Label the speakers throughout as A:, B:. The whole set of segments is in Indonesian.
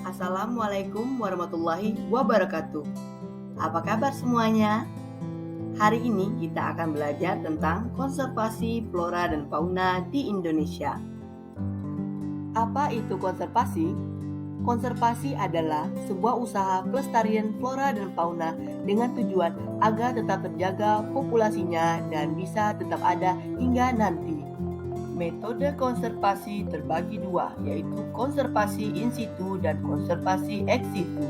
A: Assalamualaikum warahmatullahi wabarakatuh. Apa kabar semuanya? Hari ini kita akan belajar tentang konservasi flora dan fauna di Indonesia. Apa itu konservasi? Konservasi adalah sebuah usaha pelestarian flora dan fauna dengan tujuan agar tetap terjaga populasinya dan bisa tetap ada hingga nanti. Metode konservasi terbagi dua, yaitu konservasi in situ dan konservasi ex situ.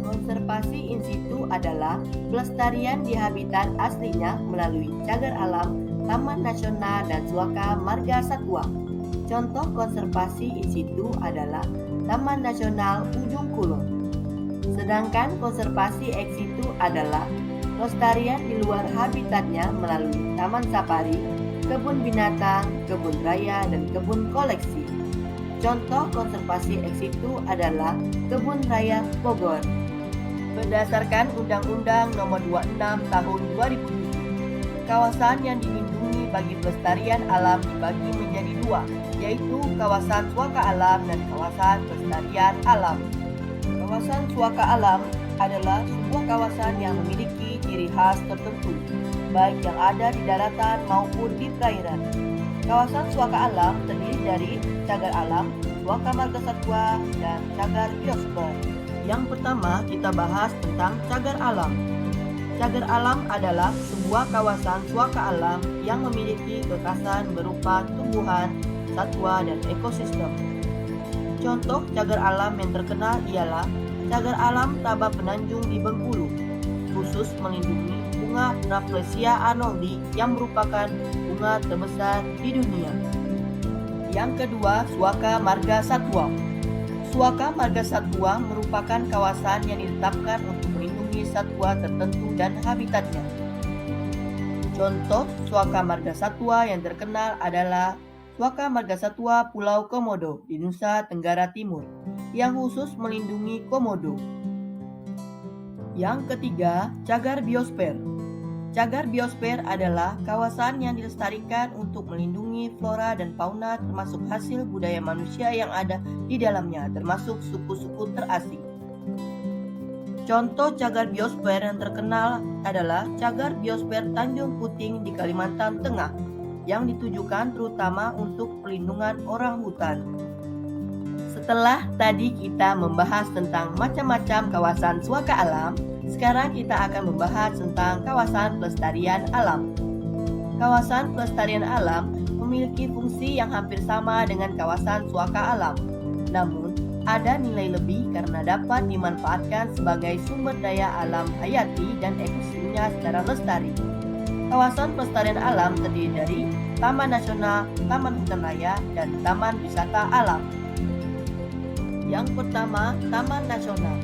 A: Konservasi in situ adalah pelestarian di habitat aslinya melalui cagar alam, taman nasional, dan suaka marga satwa. Contoh konservasi in situ adalah Taman Nasional Ujung Kulon. Sedangkan konservasi ex situ adalah pelestarian di luar habitatnya melalui taman safari, kebun binatang, kebun raya, dan kebun koleksi. Contoh konservasi ex situ adalah Kebun Raya Bogor. Berdasarkan Undang-Undang Nomor 26 Tahun 2007, kawasan yang dilindungi bagi pelestarian alam dibagi menjadi dua, yaitu kawasan suaka alam dan kawasan pelestarian alam. Kawasan suaka alam adalah sebuah kawasan yang memiliki ciri khas tertentu, baik yang ada di daratan maupun di perairan. Kawasan suaka alam terdiri dari cagar alam, suaka marga satwa, dan cagar biosfer. Yang pertama kita bahas tentang cagar alam. Cagar alam adalah sebuah kawasan suaka alam yang memiliki kekhasan berupa tumbuhan, satwa, dan ekosistem. Contoh cagar alam yang terkenal ialah cagar alam Tabak Penanjung di Bengkulu, khusus melindungi bunga Rafflesia arnoldi yang merupakan bunga terbesar di dunia. Yang kedua, suaka marga satwa. Suaka marga satwa merupakan kawasan yang ditetapkan untuk melindungi satwa tertentu dan habitatnya. Contoh suaka marga satwa yang terkenal adalah Suaka Marga Satwa Pulau Komodo di Nusa Tenggara Timur yang khusus melindungi komodo. Yang ketiga, cagar biosfer. Cagar biosfer adalah kawasan yang dilestarikan untuk melindungi flora dan fauna termasuk hasil budaya manusia yang ada di dalamnya, termasuk suku-suku terasing. Contoh cagar biosfer yang terkenal adalah cagar biosfer Tanjung Puting di Kalimantan Tengah yang ditujukan terutama untuk pelindungan orang hutan. Setelah tadi kita membahas tentang macam-macam kawasan suaka alam, sekarang kita akan membahas tentang kawasan pelestarian alam. Kawasan pelestarian alam memiliki fungsi yang hampir sama dengan kawasan suaka alam. Namun, ada nilai lebih karena dapat dimanfaatkan sebagai sumber daya alam hayati dan ekosistemnya secara lestari. Kawasan pelestarian alam terdiri dari Taman Nasional, Taman Hutan Raya, dan Taman Wisata Alam. Yang pertama, Taman Nasional.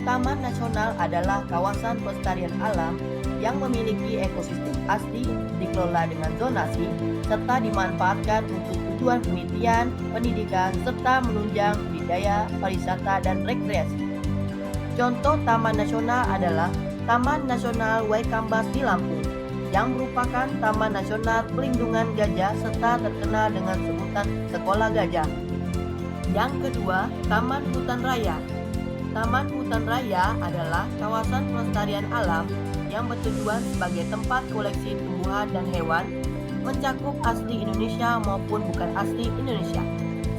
A: Taman Nasional adalah kawasan pelestarian alam yang memiliki ekosistem asli, dikelola dengan zonasi, serta dimanfaatkan untuk tujuan penelitian, pendidikan, serta menunjang budidaya, pariwisata, dan rekreasi. Contoh Taman Nasional adalah Taman Nasional Waikambas di Lampung, yang merupakan Taman Nasional Pelindungan Gajah serta terkenal dengan sebutan Sekolah Gajah. Yang kedua, Taman Hutan Raya. Taman Hutan Raya adalah kawasan pelestarian alam yang bertujuan sebagai tempat koleksi tumbuhan dan hewan, mencakup asli Indonesia maupun bukan asli Indonesia,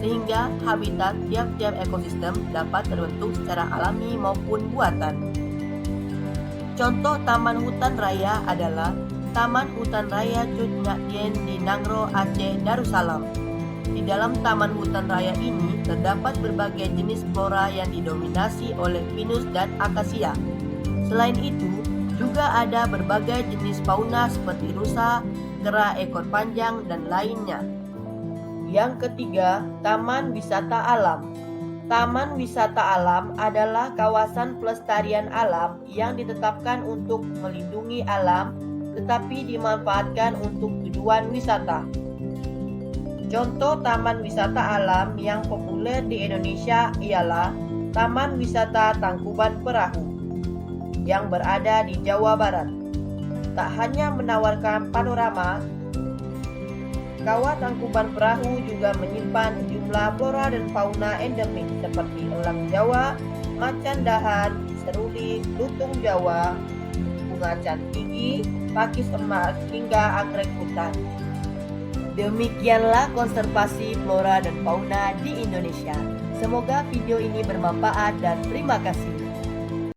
A: sehingga habitat tiap-tiap ekosistem dapat terbentuk secara alami maupun buatan. Contoh Taman Hutan Raya adalah Taman Hutan Raya Cut Nyak Dien di Nangro, Aceh, Darussalam. Di dalam Taman Hutan Raya ini terdapat berbagai jenis flora yang didominasi oleh pinus dan akasia. Selain itu, juga ada berbagai jenis fauna seperti rusa, kera ekor panjang, dan lainnya. Yang ketiga, Taman Wisata Alam. Taman Wisata Alam adalah kawasan pelestarian alam yang ditetapkan untuk melindungi alam tetapi dimanfaatkan untuk tujuan wisata. Contoh taman wisata alam yang populer di Indonesia ialah Taman Wisata Tangkuban Perahu yang berada di Jawa Barat. Tak hanya menawarkan panorama, Kawah Tangkuban Perahu juga menyimpan sejumlah sejumlah flora dan fauna endemik seperti elang Jawa, macan dahan, seruni, lutung Jawa, bunga cantigi, pakis emas, hingga anggrek hutan. Demikianlah konservasi flora dan fauna di Indonesia. Semoga video ini bermanfaat dan terima kasih.